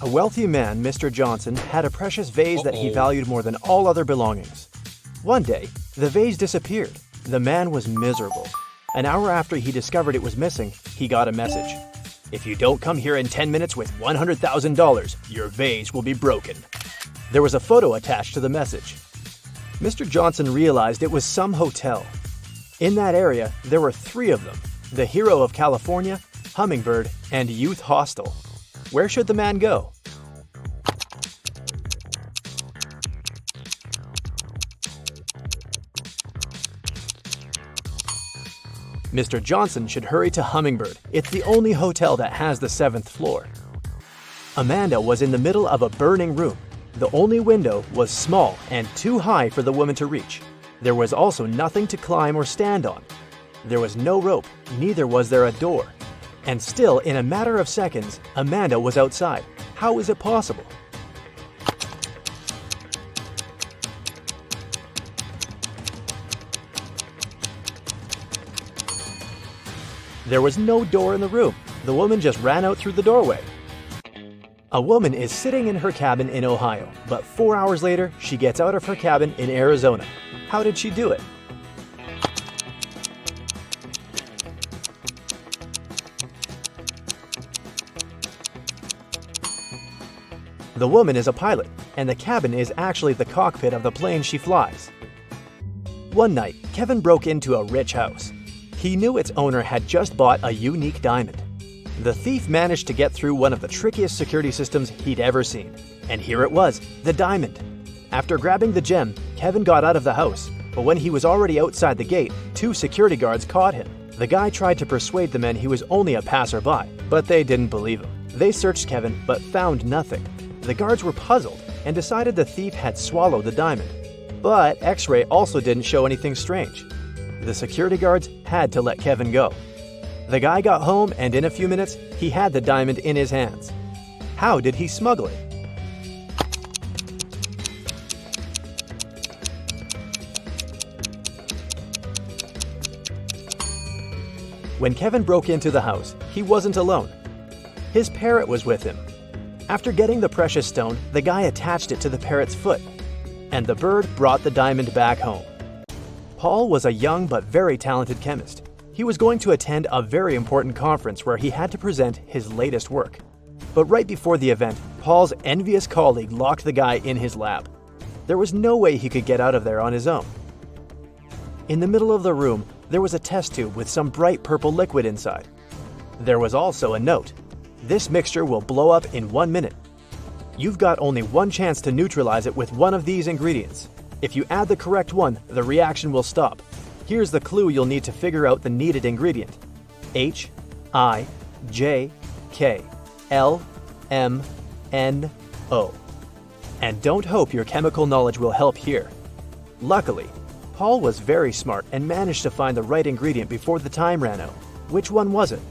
A wealthy man, Mr. Johnson, had a precious vase that he valued more than all other belongings. One day, the vase disappeared. The man was miserable. An hour after he discovered it was missing, he got a message. "If you don't come here in 10 minutes with $100,000, your vase will be broken." There was a photo attached to the message. Mr. Johnson realized it was some hotel. In that area, there were 3 of them: the Hero of California, Hummingbird, and Youth Hostel. Where should the man go? Mr. Johnson should hurry to Hummingbird. It's the only hotel that has the 7th floor. Amanda was in the middle of a burning room. The only window was small and too high for the woman to reach. There was also nothing to climb or stand on. There was no rope, neither was there a door. And still, in a matter of seconds, Amanda was outside. How is it possible? There was no door in the room. The woman just ran out through the doorway. A woman is sitting in her cabin in Ohio, but 4 hours later, she gets out of her cabin in Arizona. How did she do it? The woman is a pilot, and the cabin is actually the cockpit of the plane she flies. One night, Kevin broke into a rich house. He knew its owner had just bought a unique diamond. The thief managed to get through one of the trickiest security systems he'd ever seen. And here it was, the diamond. After grabbing the gem, Kevin got out of the house, but when he was already outside the gate, 2 security guards caught him. The guy tried to persuade the men he was only a passerby, but they didn't believe him. They searched Kevin, but found nothing. The guards were puzzled and decided the thief had swallowed the diamond. But X-ray also didn't show anything strange. The security guards had to let Kevin go. The guy got home, and in a few minutes, he had the diamond in his hands. How did he smuggle it? When Kevin broke into the house, he wasn't alone. His parrot was with him. After getting the precious stone, the guy attached it to the parrot's foot, and the bird brought the diamond back home. Paul was a young but very talented chemist. He was going to attend a very important conference where he had to present his latest work. But right before the event, Paul's envious colleague locked the guy in his lab. There was no way he could get out of there on his own. In the middle of the room, there was a test tube with some bright purple liquid inside. There was also a note. "This mixture will blow up in 1 minute. You've got only one chance to neutralize it with one of these ingredients. If you add the correct one, the reaction will stop. Here's the clue you'll need to figure out the needed ingredient. H, I, J, K, L, M, N, O. And don't hope your chemical knowledge will help here. Luckily, Paul was very smart and managed to find the right ingredient before the time ran out. Which one was it?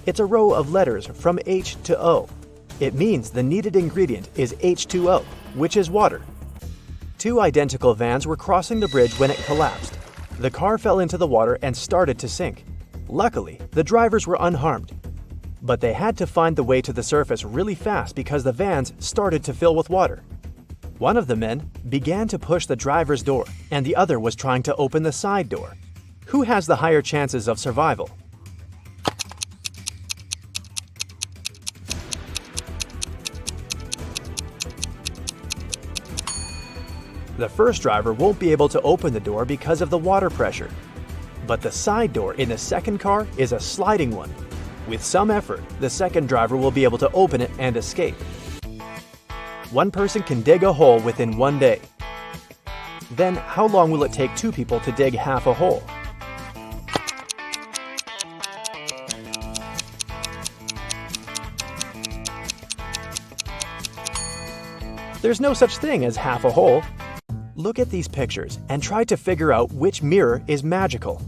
It's a row of letters from H to O. It means the needed ingredient is H2O, which is water. 2 identical vans were crossing the bridge when it collapsed. The car fell into the water and started to sink. Luckily, the drivers were unharmed. But they had to find the way to the surface really fast because the vans started to fill with water. One of the men began to push the driver's door, and the other was trying to open the side door. Who has the higher chances of survival? The first driver won't be able to open the door because of the water pressure. But the side door in the second car is a sliding one. With some effort, the second driver will be able to open it and escape. One person can dig a hole within 1 day. Then, how long will it take 2 people to dig half a hole? There's no such thing as half a hole. Look at these pictures and try to figure out which mirror is magical.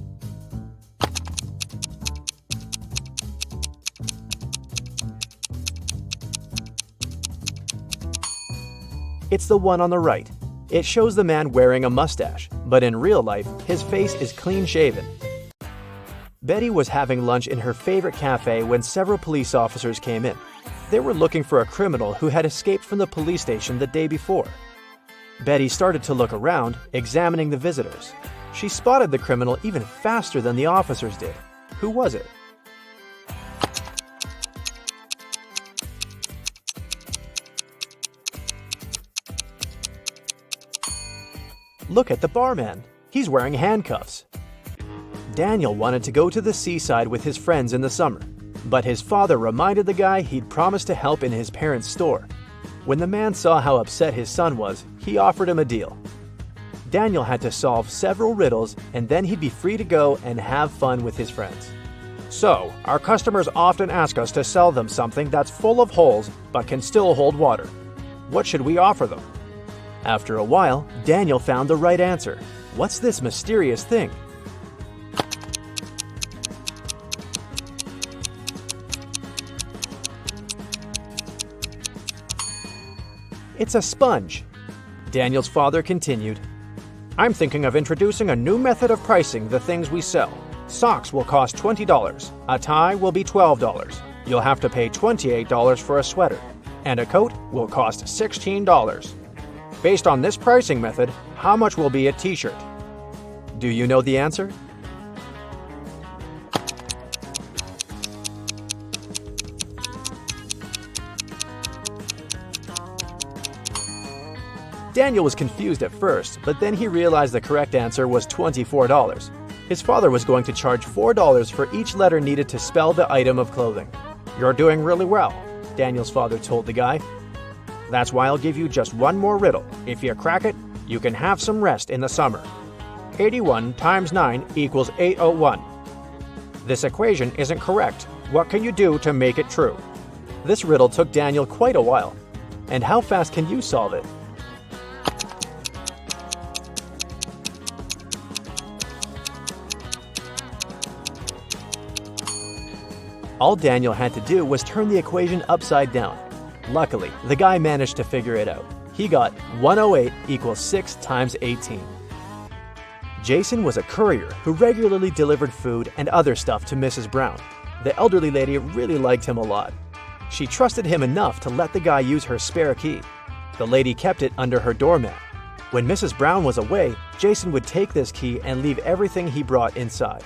It's the one on the right. It shows the man wearing a mustache, but in real life, his face is clean-shaven. Betty was having lunch in her favorite cafe when several police officers came in. They were looking for a criminal who had escaped from the police station the day before. Betty started to look around, examining the visitors. She spotted the criminal even faster than the officers did. Who was it? Look at the barman. He's wearing handcuffs. Daniel wanted to go to the seaside with his friends in the summer, but his father reminded the guy he'd promised to help in his parents' store. When the man saw how upset his son was, he offered him a deal. Daniel had to solve several riddles, and then he'd be free to go and have fun with his friends. So, our customers often ask us to sell them something that's full of holes but can still hold water. What should we offer them? After a while, Daniel found the right answer. What's this mysterious thing? It's a sponge. Daniel's father continued, I'm thinking of introducing a new method of pricing the things we sell. Socks will cost $20. A tie will be $12. You'll have to pay $28 for a sweater. And a coat will cost $16. Based on this pricing method, how much will be a t-shirt? Do you know the answer? Daniel was confused at first, but then he realized the correct answer was $24. His father was going to charge $4 for each letter needed to spell the item of clothing. You're doing really well, Daniel's father told the guy. That's why I'll give you just one more riddle. If you crack it, you can have some rest in the summer. 81 times 9 equals 801. This equation isn't correct. What can you do to make it true? This riddle took Daniel quite a while. And how fast can you solve it? All Daniel had to do was turn the equation upside down. Luckily, the guy managed to figure it out. He got 108 equals 6 times 18. Jason was a courier who regularly delivered food and other stuff to Mrs. Brown. The elderly lady really liked him a lot. She trusted him enough to let the guy use her spare key. The lady kept it under her doormat. When Mrs. Brown was away, Jason would take this key and leave everything he brought inside.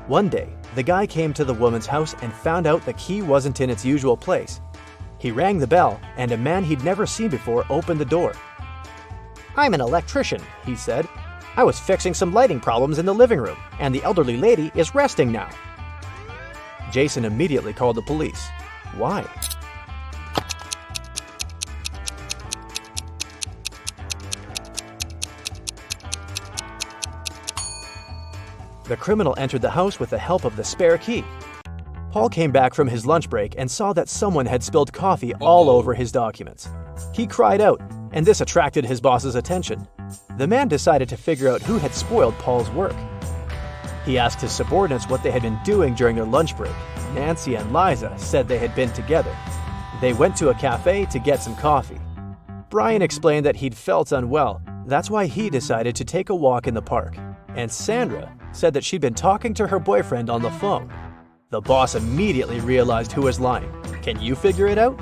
One day, the guy came to the woman's house and found out the key wasn't in its usual place. He rang the bell, and a man he'd never seen before opened the door. I'm an electrician, he said. I was fixing some lighting problems in the living room, and the elderly lady is resting now. Jason immediately called the police. Why? The criminal entered the house with the help of the spare key. Paul came back from his lunch break and saw that someone had spilled coffee all over his documents. He cried out, and this attracted his boss's attention. The man decided to figure out who had spoiled Paul's work. He asked his subordinates what they had been doing during their lunch break. Nancy and Liza said they had been together. They went to a cafe to get some coffee. Brian explained that he'd felt unwell. That's why he decided to take a walk in the park. And Sandra said that she'd been talking to her boyfriend on the phone. The boss immediately realized who was lying. Can you figure it out?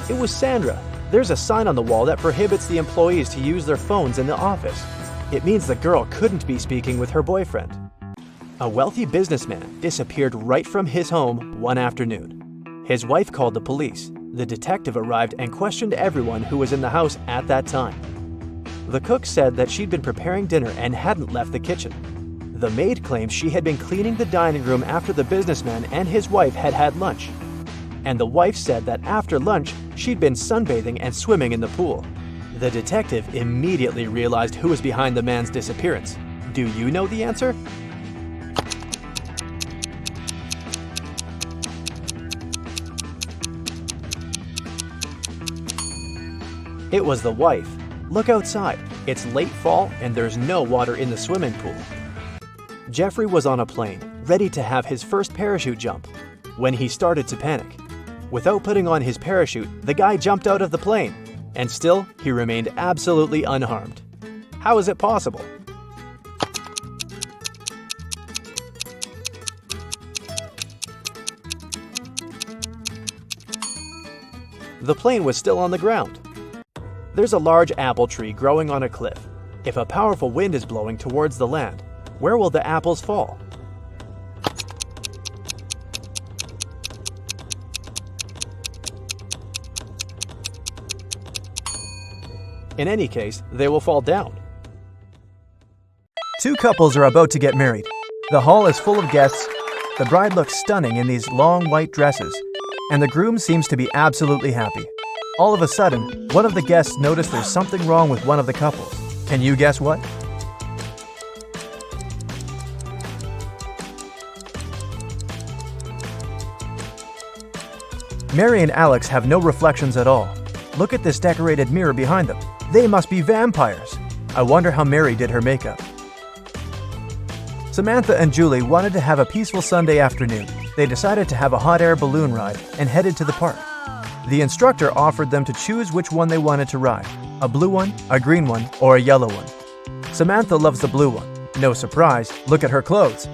It was Sandra. There's a sign on the wall that prohibits the employees to use their phones in the office. It means the girl couldn't be speaking with her boyfriend. A wealthy businessman disappeared right from his home one afternoon. His wife called the police. The detective arrived and questioned everyone who was in the house at that time. The cook said that she'd been preparing dinner and hadn't left the kitchen. The maid claimed she had been cleaning the dining room after the businessman and his wife had had lunch. And the wife said that after lunch, she'd been sunbathing and swimming in the pool. The detective immediately realized who was behind the man's disappearance. Do you know the answer? It was the wife. Look outside. It's late fall and there's no water in the swimming pool. Jeffrey was on a plane. ready to have his first parachute jump, when he started to panic. Without putting on his parachute, the guy jumped out of the plane, and still, he remained absolutely unharmed. How is it possible? The plane was still on the ground. There's a large apple tree growing on a cliff. If a powerful wind is blowing towards the land, where will the apples fall? In any case, they will fall down. Two couples are about to get married. The hall is full of guests. The bride looks stunning in these long white dresses, and the groom seems to be absolutely happy. All of a sudden, one of the guests noticed there's something wrong with one of the couples. Can you guess what? Mary and Alex have no reflections at all. Look at this decorated mirror behind them. They must be vampires. I wonder how Mary did her makeup. Samantha and Julie wanted to have a peaceful Sunday afternoon. They decided to have a hot air balloon ride and headed to the park. The instructor offered them to choose which one they wanted to ride, a blue one, a green one, or a yellow one. Samantha loves the blue one. No surprise, look at her clothes.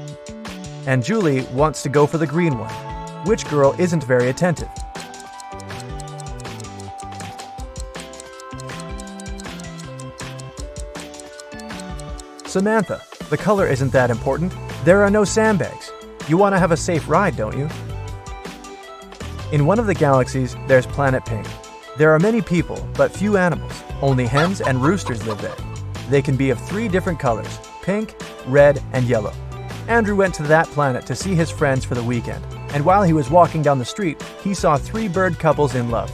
And Julie wants to go for the green one. Which girl isn't very attentive? Samantha, the color isn't that important. There are no sandbags. You want to have a safe ride, don't you? In one of the galaxies, there's planet Pink. There are many people, but few animals. Only hens and roosters live there. They can be of 3 different colors: pink, red, and yellow. Andrew went to that planet to see his friends for the weekend, and while he was walking down the street, he saw 3 bird couples in love.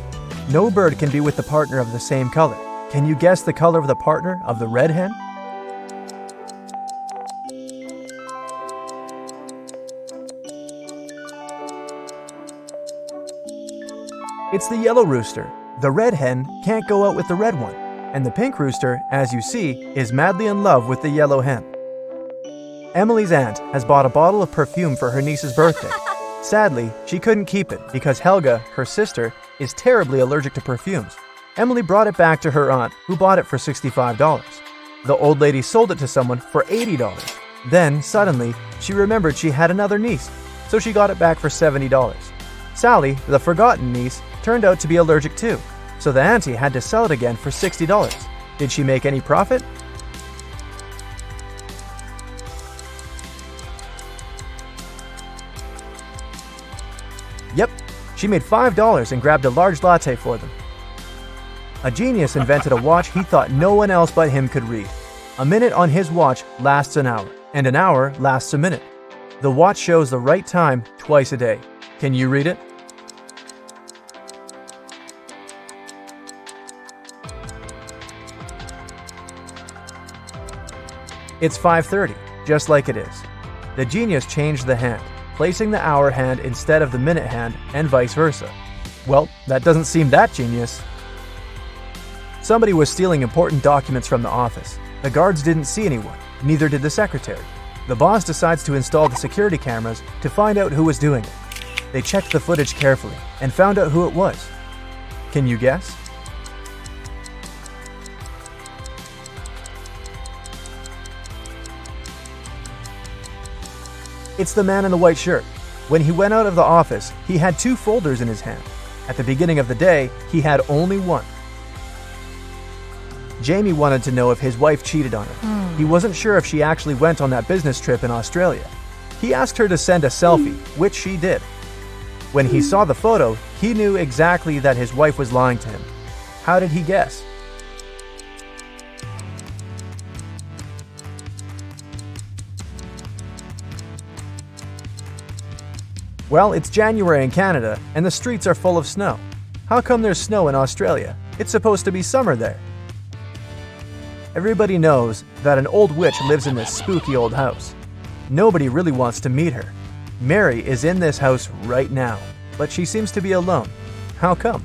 No bird can be with the partner of the same color. Can you guess the color of the partner of the red hen? It's the yellow rooster. The red hen can't go out with the red one, and the pink rooster, as you see, is madly in love with the yellow hen. Emily's aunt has bought a bottle of perfume for her niece's birthday. Sadly, she couldn't keep it because Helga, her sister, is terribly allergic to perfumes. Emily brought it back to her aunt, who bought it for $65. The old lady sold it to someone for $80. Then, suddenly, she remembered she had another niece, so she got it back for $70. Sally, the forgotten niece, turned out to be allergic too, so the auntie had to sell it again for $60. Did she make any profit? Yep, she made $5 and grabbed a large latte for them. A genius invented a watch he thought no one else but him could read. A minute on his watch lasts an hour, and an hour lasts a minute. The watch shows the right time twice a day. Can you read it? It's 5:30, just like it is. The genius changed the hand, placing the hour hand instead of the minute hand, and vice versa. Well, that doesn't seem that genius. Somebody was stealing important documents from the office. The guards didn't see anyone, neither did the secretary. The boss decides to install the security cameras to find out who was doing it. They checked the footage carefully and found out who it was. Can you guess? It's the man in the white shirt. When he went out of the office, he had 2 folders in his hand. At the beginning of the day, he had only one. Jamie wanted to know if his wife cheated on him. He wasn't sure if she actually went on that business trip in Australia. He asked her to send a selfie, which she did. When he saw the photo, he knew exactly that his wife was lying to him. How did he guess? Well, it's January in Canada, and the streets are full of snow. How come there's snow in Australia? It's supposed to be summer there. Everybody knows that an old witch lives in this spooky old house. Nobody really wants to meet her. Mary is in this house right now, but she seems to be alone. How come?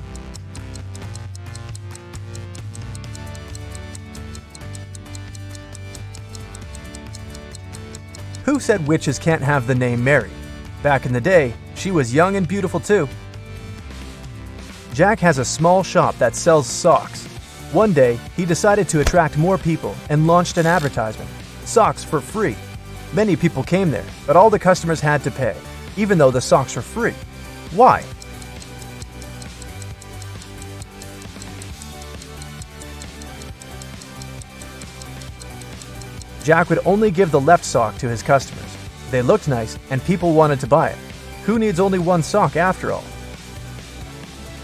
Who Who said witches can't have the name Mary? Back in the day, she was young and beautiful too. Jack has a small shop that sells socks. One day, he decided to attract more people and launched an advertisement. Socks for free. Many people came there, but all the customers had to pay, even though the socks were free. Why? Jack would only give the left sock to his customers. They looked nice and people wanted to buy it. Who needs only one sock after all?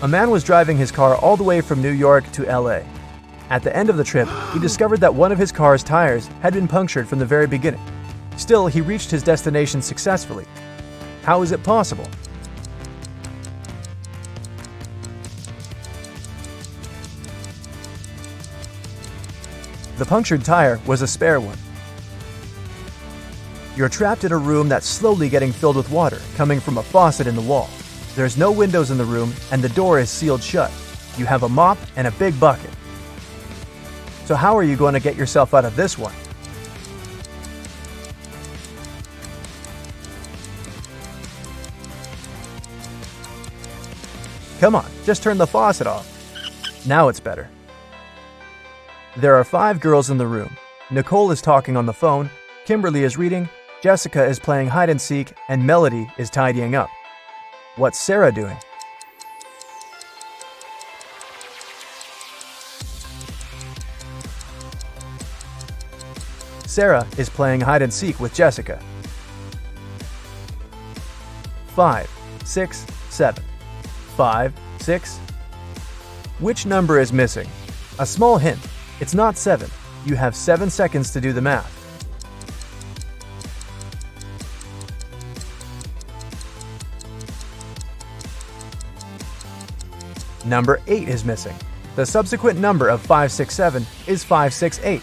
A man was driving his car all the way from New York to LA. At the end of the trip, he discovered that one of his car's tires had been punctured from the very beginning. Still, he reached his destination successfully. How is it possible? The punctured tire was a spare one. You're trapped in a room that's slowly getting filled with water coming from a faucet in the wall. There's no windows in the room and the door is sealed shut. You have a mop and a big bucket. So how are you going to get yourself out of this one? Come on, just turn the faucet off. Now it's better. There are 5 girls in the room. Nicole is talking on the phone, Kimberly is reading, Jessica is playing hide and seek, and Melody is tidying up. What's Sarah doing? Sarah is playing hide and seek with Jessica. 5, 6, 7. 5, 6. Which number is missing? A small hint. It's not 7. You have 7 seconds to do the math. Number 8 is missing. The subsequent number of 567 is 568.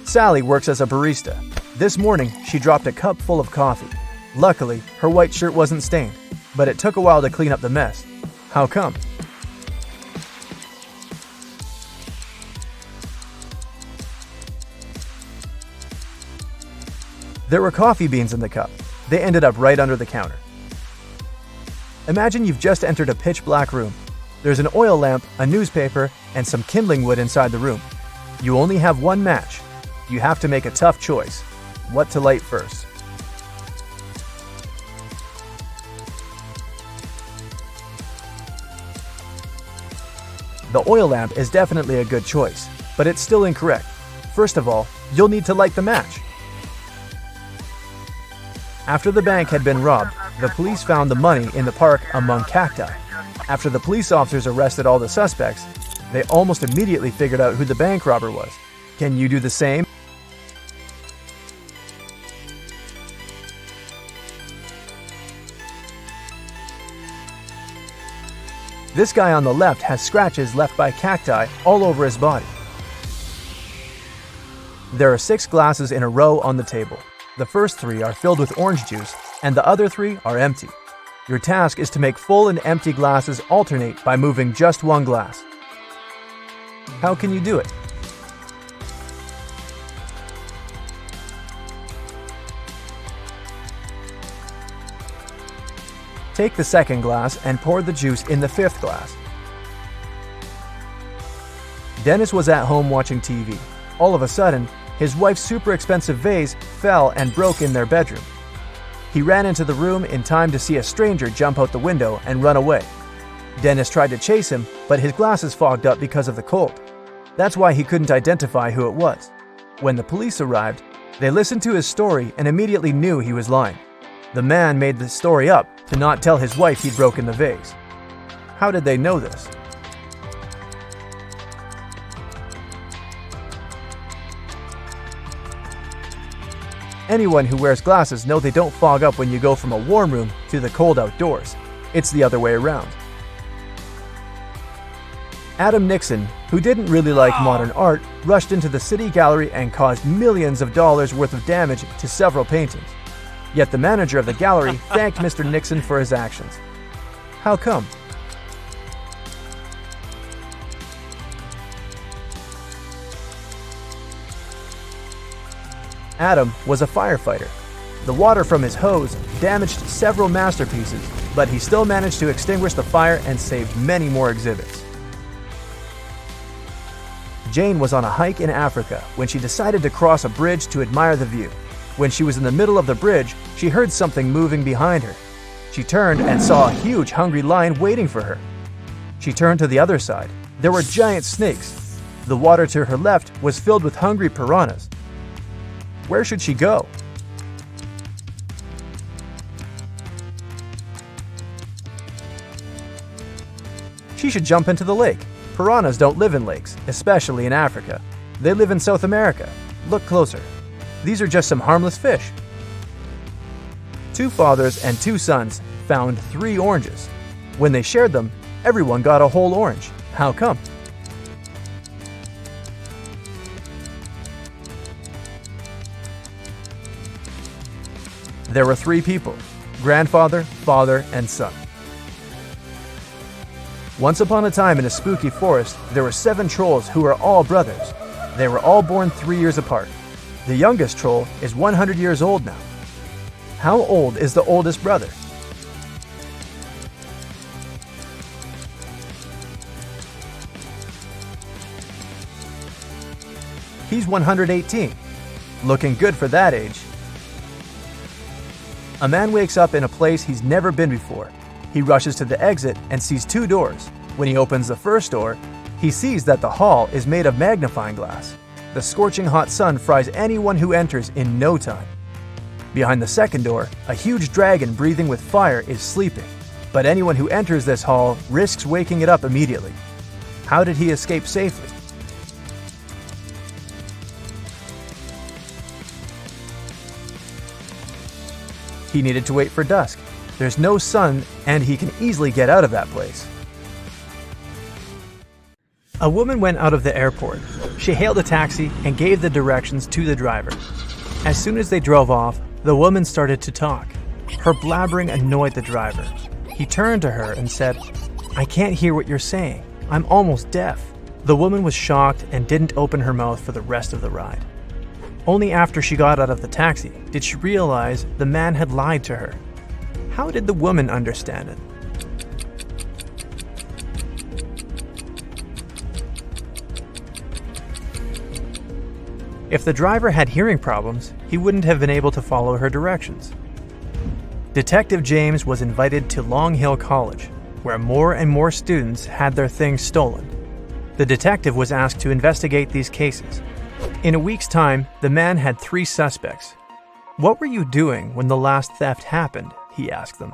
Sally works as a barista. This morning, she dropped a cup full of coffee. Luckily, her white shirt wasn't stained, but it took a while to clean up the mess. How come? There were coffee beans in the cup. They ended up right under the counter. Imagine you've just entered a pitch-black room. There's an oil lamp, a newspaper, and some kindling wood inside the room. You only have one match. You have to make a tough choice. What to light first? The oil lamp is definitely a good choice, but it's still incorrect. First of all, you'll need to light the match. After the bank had been robbed, the police found the money in the park among cacti. After the police officers arrested all the suspects, they almost immediately figured out who the bank robber was. Can you do the same? This guy on the left has scratches left by cacti all over his body. There are 6 glasses in a row on the table. The first 3 are filled with orange juice, and the other 3 are empty. Your task is to make full and empty glasses alternate by moving just one glass. How can you do it? Take the second glass and pour the juice in the 5th glass. Dennis was at home watching TV. All of a sudden, his wife's super expensive vase fell and broke in their bedroom. He ran into the room in time to see a stranger jump out the window and run away. Dennis tried to chase him, but his glasses fogged up because of the cold. That's why he couldn't identify who it was. When the police arrived, they listened to his story and immediately knew he was lying. The man made the story up to not tell his wife he'd broken the vase. How did they know this? Anyone who wears glasses know they don't fog up when you go from a warm room to the cold outdoors. It's the other way around. Adam Nixon, who didn't really like modern art, rushed into the city gallery and caused millions of dollars worth of damage to several paintings. Yet the manager of the gallery thanked Mr. Nixon for his actions. How come? Adam was a firefighter. The water from his hose damaged several masterpieces, but he still managed to extinguish the fire and saved many more exhibits. Jane was on a hike in Africa when she decided to cross a bridge to admire the view. When she was in the middle of the bridge, she heard something moving behind her. She turned and saw a huge hungry lion waiting for her. She turned to the other side. There were giant snakes. The water to her left was filled with hungry piranhas. Where should she go? She should jump into the lake. Piranhas don't live in lakes, especially in Africa. They live in South America. Look closer. These are just some harmless fish. 2 fathers and 2 sons found 3 oranges. When they shared them, everyone got a whole orange. How come? There were 3 people: grandfather, father, and son. Once upon a time in a spooky forest, there were 7 trolls who were all brothers. They were all born 3 years apart. The youngest troll is 100 years old now. How old is the oldest brother? He's 118. Looking good for that age. A man wakes up in a place he's never been before. He rushes to the exit and sees 2 doors. When he opens the first door, he sees that the hall is made of magnifying glass. The scorching hot sun fries anyone who enters in no time. Behind the second door, a huge dragon breathing with fire is sleeping. But anyone who enters this hall risks waking it up immediately. How did he escape safely? He needed to wait for dusk. There's no sun, and he can easily get out of that place. A woman went out of the airport. She hailed a taxi and gave the directions to the driver. As soon as they drove off, the woman started to talk. Her blabbering annoyed the driver. He turned to her and said, "I can't hear what you're saying. I'm almost deaf." The woman was shocked and didn't open her mouth for the rest of the ride. Only after she got out of the taxi did she realize the man had lied to her. How did the woman understand it? If the driver had hearing problems, he wouldn't have been able to follow her directions. Detective James was invited to Long Hill College, where more and more students had their things stolen. The detective was asked to investigate these cases. In a week's time, the man had 3 suspects. "What were you doing when the last theft happened?" he asked them.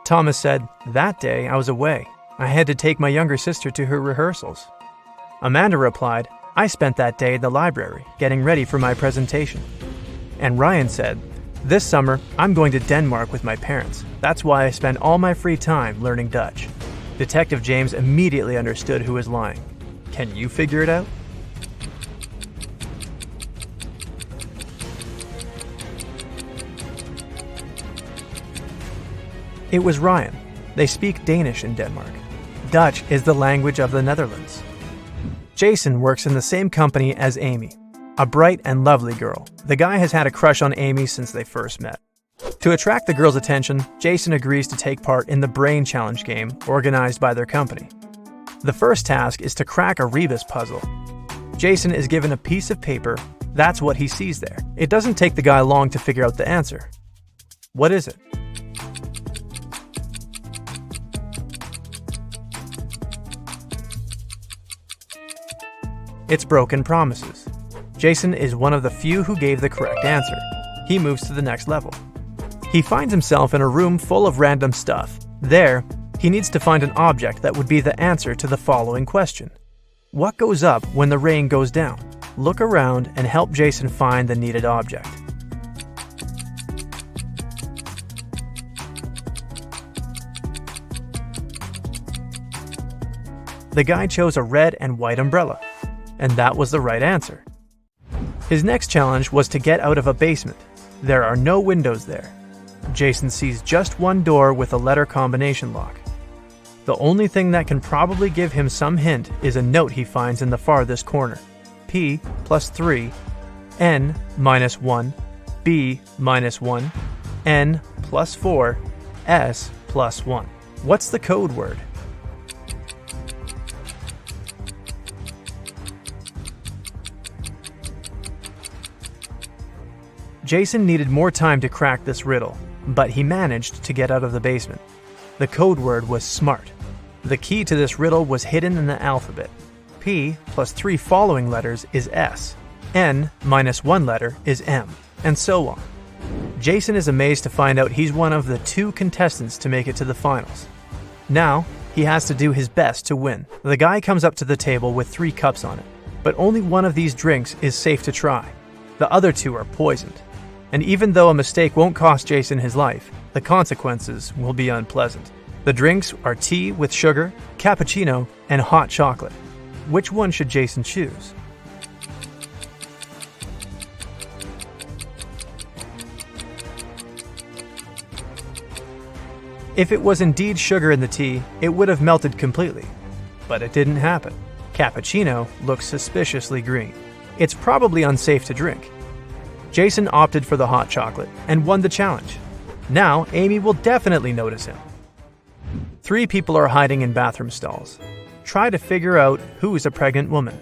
Thomas said, "That day I was away. I had to take my younger sister to her rehearsals." Amanda replied, "I spent that day in the library, getting ready for my presentation." And Ryan said, "This summer, I'm going to Denmark with my parents. That's why I spend all my free time learning Dutch." Detective James immediately understood who was lying. Can you figure it out? It was Ryan. They speak Danish in Denmark. Dutch is the language of the Netherlands. Jason works in the same company as Amy, a bright and lovely girl. The guy has had a crush on Amy since they first met. To attract the girl's attention, Jason agrees to take part in the Brain Challenge game organized by their company. The first task is to crack a rebus puzzle. Jason is given a piece of paper. That's what he sees there. It doesn't take the guy long to figure out the answer. What is it? It's broken promises. Jason is one of the few who gave the correct answer. He moves to the next level. He finds himself in a room full of random stuff. There, he needs to find an object that would be the answer to the following question. What goes up when the rain goes down? Look around and help Jason find the needed object. The guy chose a red and white umbrella, and that was the right answer. His next challenge was to get out of a basement. There are no windows there. Jason sees just one door with a letter combination lock. The only thing that can probably give him some hint is a note he finds in the farthest corner. P + 3 n minus 1, b minus 1, n plus 4, s plus 1. What's the code word? Jason needed more time to crack this riddle, but he managed to get out of the basement. The code word was smart. The key to this riddle was hidden in the alphabet. P plus 3 following letters is S, N minus 1 letter is M, and so on. Jason is amazed to find out he's one of the 2 contestants to make it to the finals. Now, he has to do his best to win. The guy comes up to the table with 3 cups on it, but only one of these drinks is safe to try. The other 2 are poisoned. And even though a mistake won't cost Jason his life, the consequences will be unpleasant. The drinks are tea with sugar, cappuccino, and hot chocolate. Which one should Jason choose? If it was indeed sugar in the tea, it would have melted completely. But it didn't happen. Cappuccino looks suspiciously green. It's probably unsafe to drink. Jason opted for the hot chocolate and won the challenge. Now, Amy will definitely notice him. 3 people are hiding in bathroom stalls. Try to figure out who's a pregnant woman.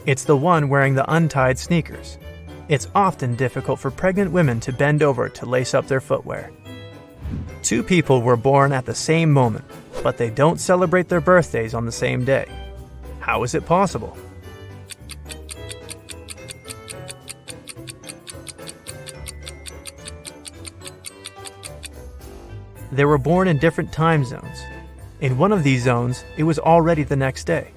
It's the one wearing the untied sneakers. It's often difficult for pregnant women to bend over to lace up their footwear. 2 people were born at the same moment, but they don't celebrate their birthdays on the same day. How is it possible? They were born in different time zones. In one of these zones, it was already the next day.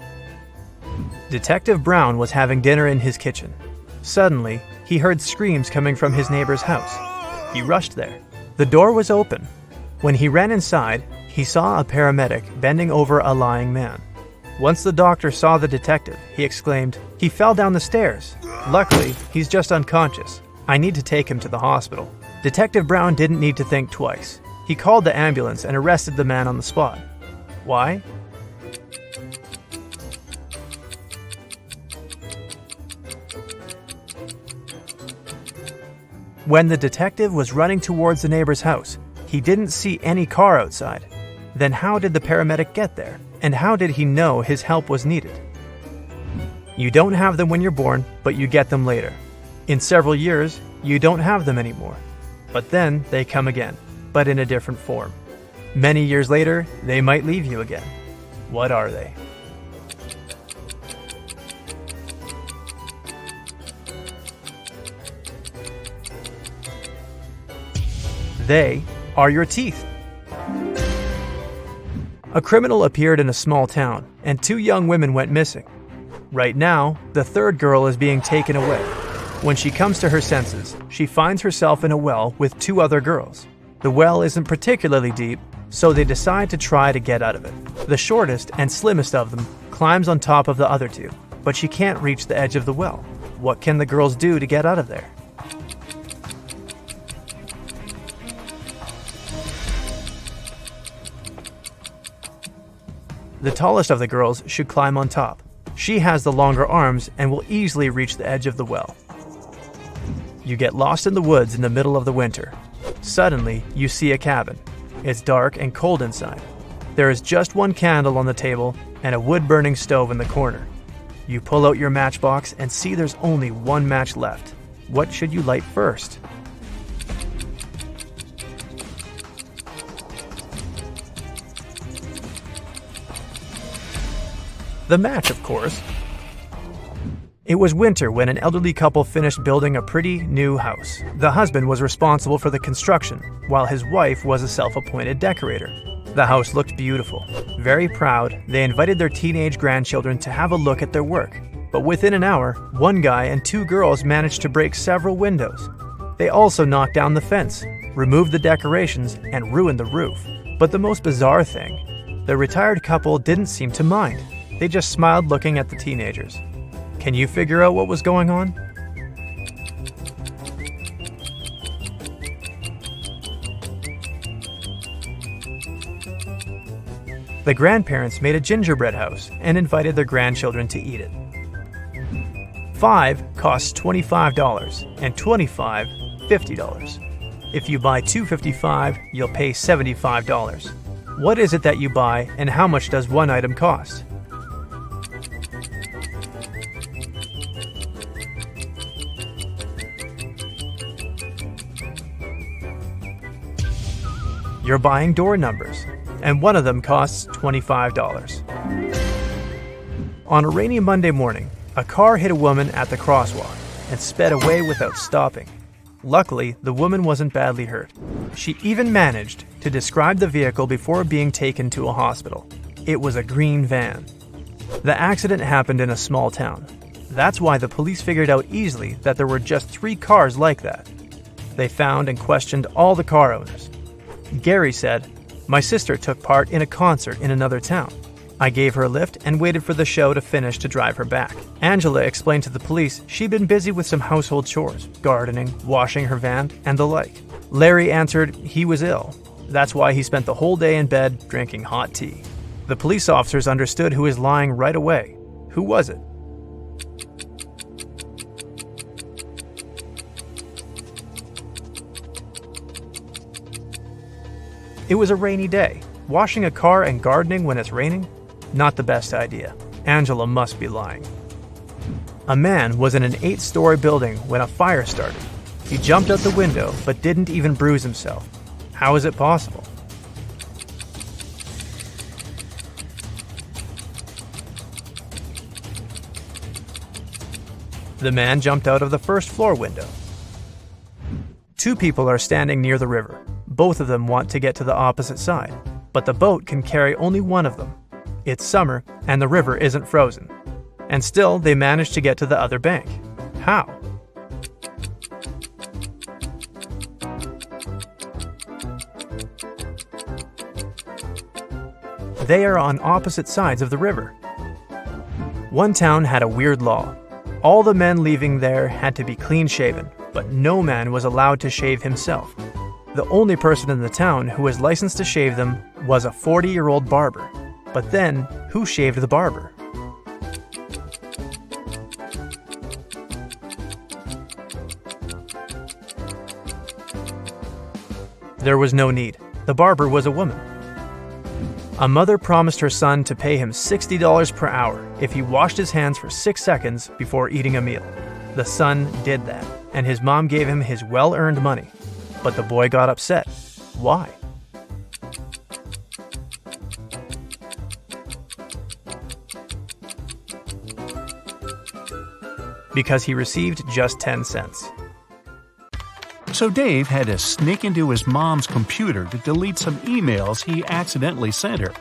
Detective Brown was having dinner in his kitchen. Suddenly, he heard screams coming from his neighbor's house. He rushed there. The door was open. When he ran inside, he saw a paramedic bending over a lying man. Once the doctor saw the detective, he exclaimed, "He fell down the stairs. Luckily, he's just unconscious. I need to take him to the hospital." Detective Brown didn't need to think twice. He called the ambulance and arrested the man on the spot. Why? When the detective was running towards the neighbor's house, he didn't see any car outside. Then how did the paramedic get there? And how did he know his help was needed? You don't have them when you're born, but you get them later. In several years, you don't have them anymore. But then they come again, but in a different form. Many years later, they might leave you again. What are they? They are your teeth. A criminal appeared in a small town, and 2 young women went missing. Right now, the 3rd girl is being taken away. When she comes to her senses, she finds herself in a well with 2 other girls. The well isn't particularly deep, so they decide to try to get out of it. The shortest and slimmest of them climbs on top of the other 2, but she can't reach the edge of the well. What can the girls do to get out of there? The tallest of the girls should climb on top. She has the longer arms and will easily reach the edge of the well. You get lost in the woods in the middle of the winter. Suddenly, you see a cabin. It's dark and cold inside. There is just 1 candle on the table and a wood-burning stove in the corner. You pull out your matchbox and see there's only 1 match left. What should you light first? The match, of course. It was winter when an elderly couple finished building a pretty new house. The husband was responsible for the construction, while his wife was a self-appointed decorator. The house looked beautiful. Very proud, they invited their teenage grandchildren to have a look at their work. But within an hour, 1 guy and 2 girls managed to break several windows. They also knocked down the fence, removed the decorations, and ruined the roof. But the most bizarre thing, the retired couple didn't seem to mind. They just smiled looking at the teenagers. Can you figure out what was going on? The grandparents made a gingerbread house and invited their grandchildren to eat it. 5 costs $25 and 25 $50. If you buy 255, you'll pay $75. What is it that you buy and how much does one item cost? You're buying door numbers, and one of them costs $25. On a rainy Monday morning, a car hit a woman at the crosswalk and sped away without stopping. Luckily, the woman wasn't badly hurt. She even managed to describe the vehicle before being taken to a hospital. It was a green van. The accident happened in a small town. That's why the police figured out easily that there were just 3 cars like that. They found and questioned all the car owners. Gary said, "My sister took part in a concert in another town. I gave her a lift and waited for the show to finish to drive her back." Angela explained to the police she'd been busy with some household chores, gardening, washing her van, and the like. Larry answered he was ill. That's why he spent the whole day in bed drinking hot tea. The police officers understood who was lying right away. Who was it? It was a rainy day. Washing a car and gardening when it's raining? Not the best idea. Angela must be lying. A man was in an 8-story building when a fire started. He jumped out the window but didn't even bruise himself. How is it possible? The man jumped out of the first floor window. 2 people are standing near the river. Both of them want to get to the opposite side, but the boat can carry only one of them. It's summer and the river isn't frozen. And still, they manage to get to the other bank. How? They are on opposite sides of the river. One town had a weird law. All the men leaving there had to be clean-shaven, but no man was allowed to shave himself. The only person in the town who was licensed to shave them was a 40-year-old barber. But then, who shaved the barber? There was no need. The barber was a woman. A mother promised her son to pay him $60 per hour if he washed his hands for 6 seconds before eating a meal. The son did that, and his mom gave him his well-earned money. But the boy got upset. Why? Because he received just 10 cents. So Dave had to sneak into his mom's computer to delete some emails he accidentally sent her.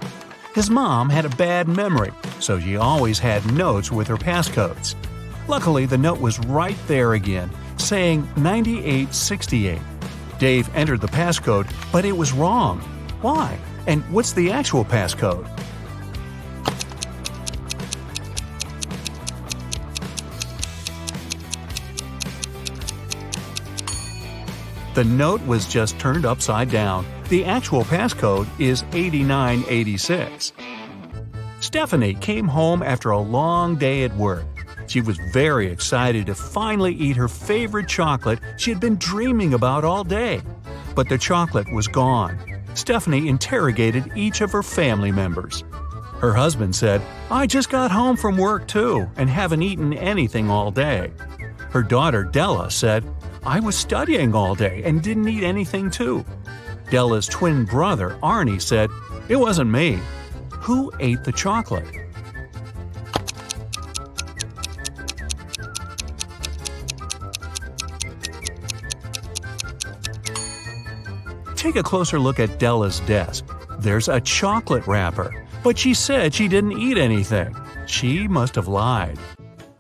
His mom had a bad memory, so she always had notes with her passcodes. Luckily, the note was right there again, saying 9868. Dave entered the passcode, but it was wrong. Why? And what's the actual passcode? The note was just turned upside down. The actual passcode is 8986. Stephanie came home after a long day at work. She was very excited to finally eat her favorite chocolate she had been dreaming about all day. But the chocolate was gone. Stephanie interrogated each of her family members. Her husband said, "I just got home from work too and haven't eaten anything all day." Her daughter Della said, "I was studying all day and didn't eat anything too." Della's twin brother Arnie said, "It wasn't me." Who ate the chocolate? Take a closer look at Della's desk. There's a chocolate wrapper, but she said she didn't eat anything. She must have lied.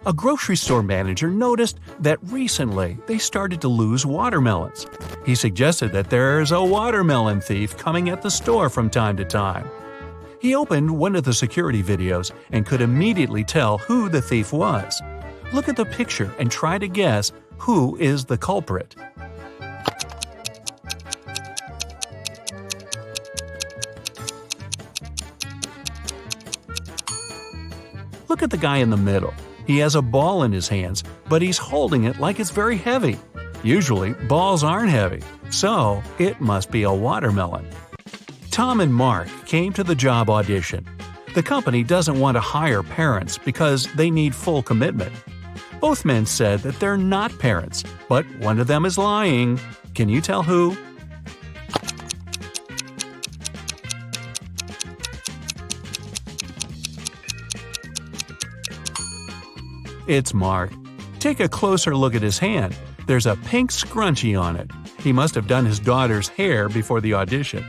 A grocery store manager noticed that recently they started to lose watermelons. He suggested that there's a watermelon thief coming at the store from time to time. He opened one of the security videos and could immediately tell who the thief was. Look at the picture and try to guess who is the culprit. Look at the guy in the middle. He has a ball in his hands, but he's holding it like it's very heavy. Usually, balls aren't heavy, so it must be a watermelon. Tom and Mark came to the job audition. The company doesn't want to hire parents because they need full commitment. Both men said that they're not parents, but one of them is lying. Can you tell who? It's Mark. Take a closer look at his hand. There's a pink scrunchie on it. He must have done his daughter's hair before the audition.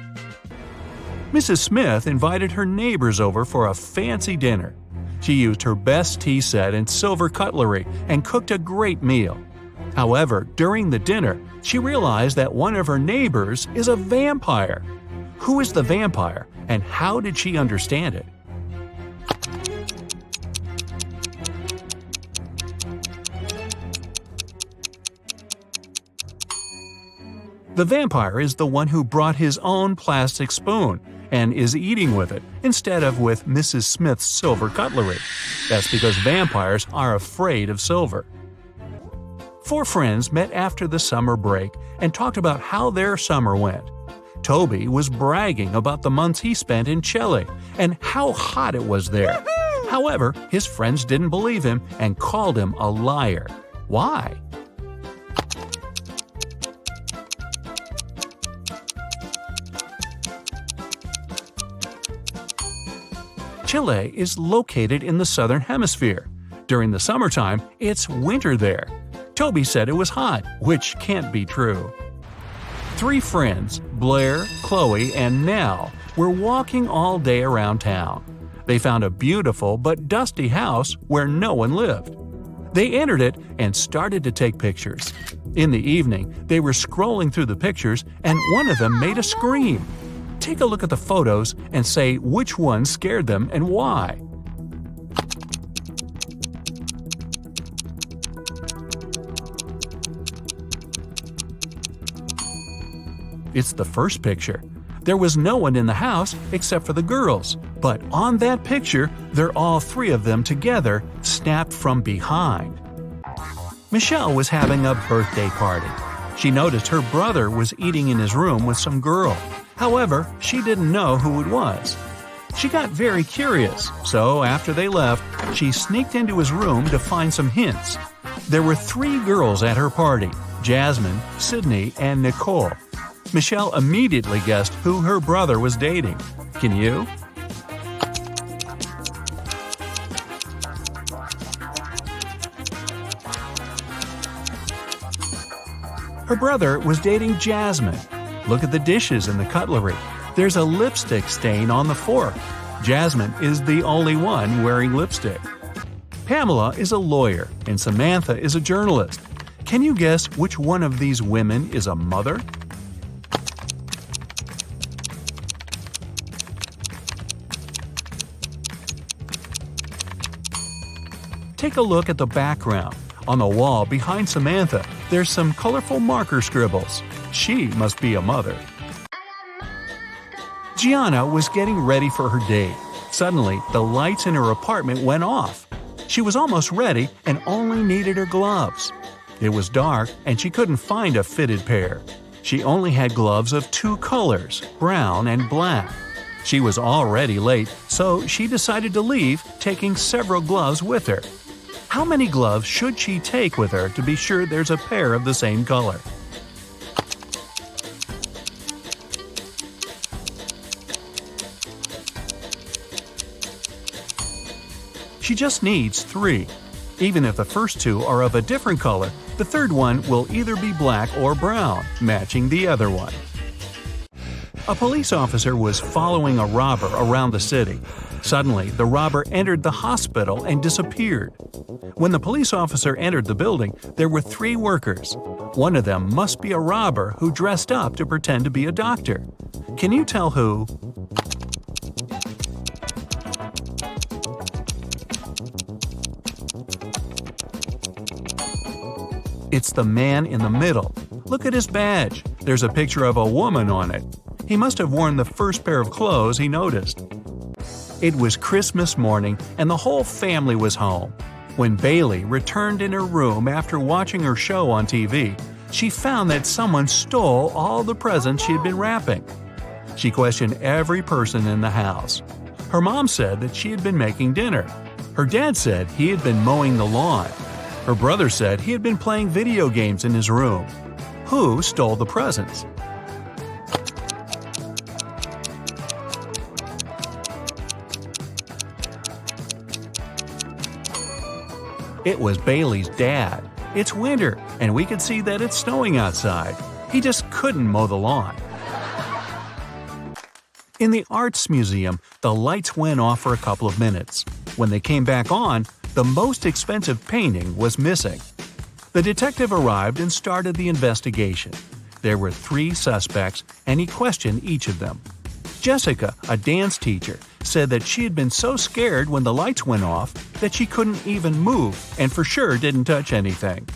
Mrs. Smith invited her neighbors over for a fancy dinner. She used her best tea set and silver cutlery and cooked a great meal. However, during the dinner, she realized that one of her neighbors is a vampire. Who is the vampire, and how did she understand it? The vampire is the one who brought his own plastic spoon and is eating with it instead of with Mrs. Smith's silver cutlery. That's because vampires are afraid of silver. Four friends met after the summer break and talked about how their summer went. Toby was bragging about the months he spent in Chile and how hot it was there. However, his friends didn't believe him and called him a liar. Why? Chile is located in the southern hemisphere. During the summertime, it's winter there. Toby said it was hot, which can't be true. Three friends, Blair, Chloe, and Nell, were walking all day around town. They found a beautiful but dusty house where no one lived. They entered it and started to take pictures. In the evening, they were scrolling through the pictures and one of them made a scream. Take a look at the photos and say which one scared them and why. It's the first picture. There was no one in the house except for the girls, but on that picture, they're all three of them together, snapped from behind. Michelle was having a birthday party. She noticed her brother was eating in his room with some girl. However, she didn't know who it was. She got very curious, so after they left, she sneaked into his room to find some hints. There were three girls at her party: Jasmine, Sydney, and Nicole. Michelle immediately guessed who her brother was dating. Can you? Her brother was dating Jasmine. Look at the dishes and the cutlery. There's a lipstick stain on the fork. Jasmine is the only one wearing lipstick. Pamela is a lawyer and Samantha is a journalist. Can you guess which one of these women is a mother? Take a look at the background. On the wall behind Samantha, there's some colorful marker scribbles. She must be a mother. Gianna was getting ready for her date. Suddenly, the lights in her apartment went off. She was almost ready and only needed her gloves. It was dark and she couldn't find a fitted pair. She only had gloves of two colors, brown and black. She was already late, so she decided to leave, taking several gloves with her. How many gloves should she take with her to be sure there's a pair of the same color? She just needs 3. Even if the first 2 are of a different color, the third one will either be black or brown, matching the other one. A police officer was following a robber around the city. Suddenly, the robber entered the hospital and disappeared. When the police officer entered the building, there were 3 workers. One of them must be a robber who dressed up to pretend to be a doctor. Can you tell who? It's the man in the middle. Look at his badge. There's a picture of a woman on it. He must have worn the first pair of clothes he noticed. It was Christmas morning and the whole family was home. When Bailey returned in her room after watching her show on TV, she found that someone stole all the presents she had been wrapping. She questioned every person in the house. Her mom said that she had been making dinner. Her dad said he had been mowing the lawn. Her brother said he had been playing video games in his room. Who stole the presents? It was Bailey's dad. It's winter, and we could see that it's snowing outside. He just couldn't mow the lawn. In the Arts Museum, the lights went off for a couple of minutes. When they came back on, the most expensive painting was missing. The detective arrived and started the investigation. There were 3 suspects, and he questioned each of them. Jessica, a dance teacher, said that she had been so scared when the lights went off that she couldn't even move and for sure didn't touch anything.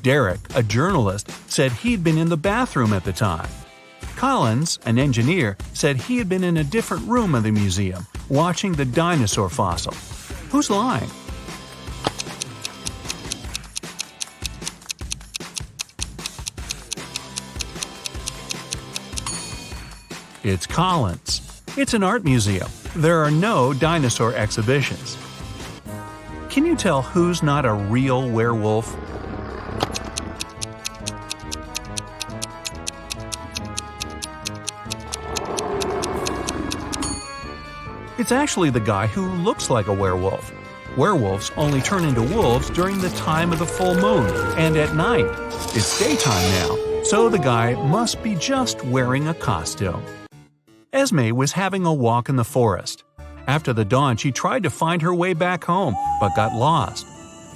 Derek, a journalist, said he'd been in the bathroom at the time. Collins, an engineer, said he had been in a different room of the museum, watching the dinosaur fossil. Who's lying? It's Collins. It's an art museum. There are no dinosaur exhibitions. Can you tell who's not a real werewolf? It's actually the guy who looks like a werewolf. Werewolves only turn into wolves during the time of the full moon and at night. It's daytime now, so the guy must be just wearing a costume. Esme was having a walk in the forest. After the dawn, she tried to find her way back home, but got lost.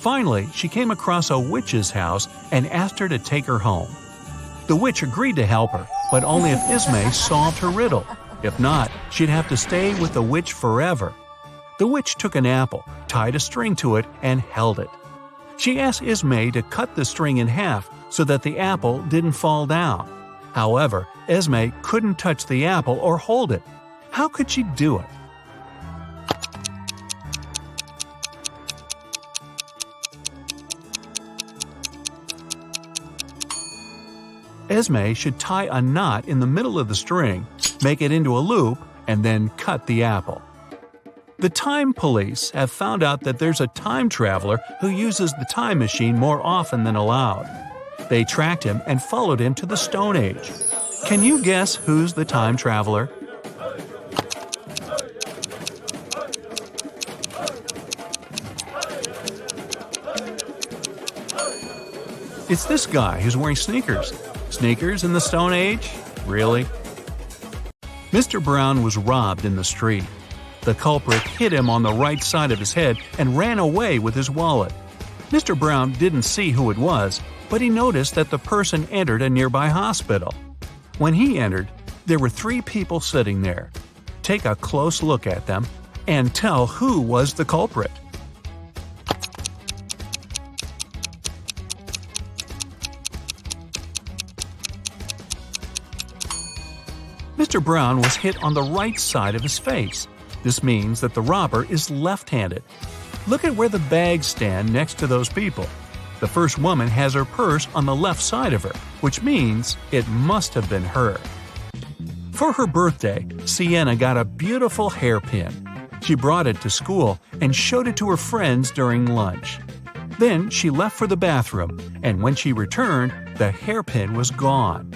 Finally, she came across a witch's house and asked her to take her home. The witch agreed to help her, but only if Esme solved her riddle. If not, she'd have to stay with the witch forever. The witch took an apple, tied a string to it, and held it. She asked Esme to cut the string in half so that the apple didn't fall down. However, Esme couldn't touch the apple or hold it. How could she do it? Esme should tie a knot in the middle of the string, make it into a loop, and then cut the apple. The time police have found out that there's a time traveler who uses the time machine more often than allowed. They tracked him and followed him to the Stone Age. Can you guess who's the time traveler? It's this guy who's wearing sneakers. Sneakers in the Stone Age? Really? Mr. Brown was robbed in the street. The culprit hit him on the right side of his head and ran away with his wallet. Mr. Brown didn't see who it was, but he noticed that the person entered a nearby hospital. When he entered, there were 3 people sitting there. Take a close look at them and tell who was the culprit. Mr. Brown was hit on the right side of his face. This means that the robber is left-handed. Look at where the bags stand next to those people. The first woman has her purse on the left side of her, which means it must have been her. For her birthday, Sienna got a beautiful hairpin. She brought it to school and showed it to her friends during lunch. Then she left for the bathroom, and when she returned, the hairpin was gone.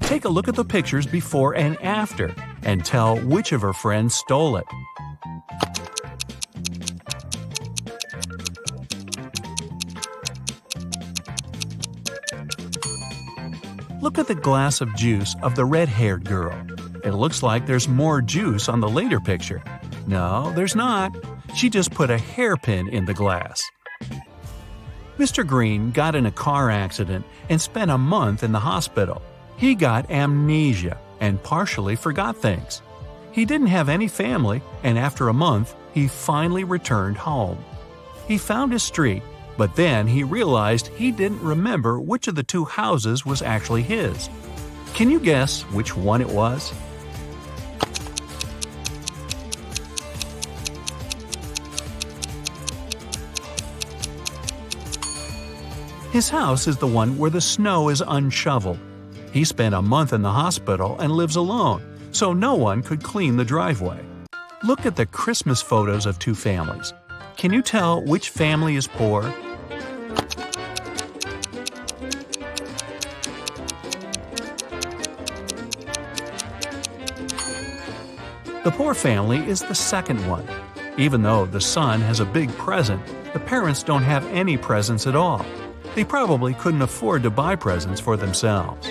Take a look at the pictures before and after, and tell which of her friends stole it. Look at the glass of juice of the red-haired girl. It looks like there's more juice on the later picture. No, there's not. She just put a hairpin in the glass. Mr. Green got in a car accident and spent a month in the hospital. He got amnesia and partially forgot things. He didn't have any family, and after a month, he finally returned home. He found his street, but then he realized he didn't remember which of the 2 houses was actually his. Can you guess which one it was? His house is the one where the snow is unshoveled. He spent a month in the hospital and lives alone, so no one could clean the driveway. Look at the Christmas photos of two families. Can you tell which family is poor? The poor family is the second one. Even though the son has a big present, the parents don't have any presents at all. They probably couldn't afford to buy presents for themselves.